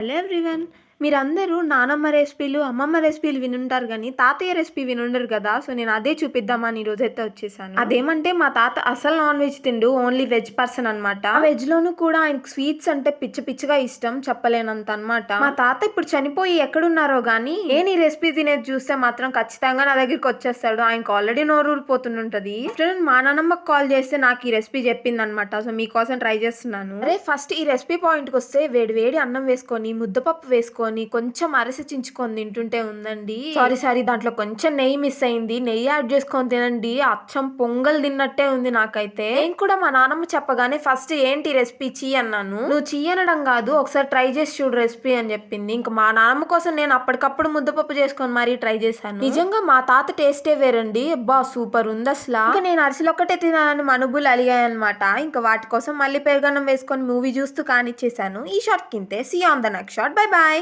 Hello everyone. మీరందరూ నానమ్మ రెసిపీలు, అమ్మమ్మ రెసిపీలు వినుంటారు గానీ, తాతయ్య రెసిపీ వినుండరు కదా! సో, నేను అదే చూపిద్దామని ఈరోజైతే వచ్చేసాను. అదేమంటే మా తాత అసలు నాన్ వెజ్ తిండు. ఓన్లీ వెజ్ పర్సన్ అనమాట. ఆ వెజ్‌లోనూ కూడా ఆయనకు స్వీట్స్ అంటే పిచ్చి పిచ్చిగా ఇష్టం. చెప్పలేనంత అనమాట. మా తాత ఇప్పుడు చనిపోయి ఎక్కడున్నారో గానీ, నేను ఈ రెసిపీ తినేది చూస్తే మాత్రం ఖచ్చితంగా నా దగ్గరికొచ్చేస్తాడు. ఆయనకు ఆల్రెడీ నోరూరిపోతుండుంటది. ఆఫ్టర్‌నూన్ మా నానమ్మకి కాల్ చేస్తే నాకు ఈ రెసిపీ చెప్పిందనమాట. సో, మీకోసం ట్రై చేస్తున్నాను. అరే ఫస్ట్ ఈ రెసిపీ పాయింట్‌కొస్తే వేడి వేడి అన్నం వేసుకొని, ముద్దపప్పు వేసుకొని, కొంచెం అరిసె చించుకొని తింటుంటే ఉందండి. సారీ దాంట్లో కొంచెం నెయ్యి మిస్ అయింది. నెయ్యి యాడ్ చేసుకొని తినండి. అచ్చం పొంగల్ తిన్నట్టే ఉంది నాకైతే. నేను కూడా మా నానమ్మ చెప్పగానే ఫస్ట్ ఏంటి రెసిపీ చీ అన్నాను. నువ్వు చీ అనడం కాదు, ఒకసారి ట్రై చేసి చూడు రెసిపీ అని చెప్పింది. ఇంకా మా నానమ్మ కోసం నేను అప్పటికప్పుడు ముద్దపప్పు చేసుకొని మరీ ట్రై చేశాను. నిజంగా మా తాత టేస్టే వేరండి. అబ్బా సూపర్ ఉంది అసలు. ఇంకా నేను అరిసెలు ఒక్కటే తినాలని మనుబులు అలిగాయనమాట. ఇంకా వాటి కోసం మళ్ళీ పెరుగన్నం వేసుకొని మూవీ చూస్తూ కానిచ్చేసాను. ఈ షార్ట్ కింతే. See on the next short. Bye bye.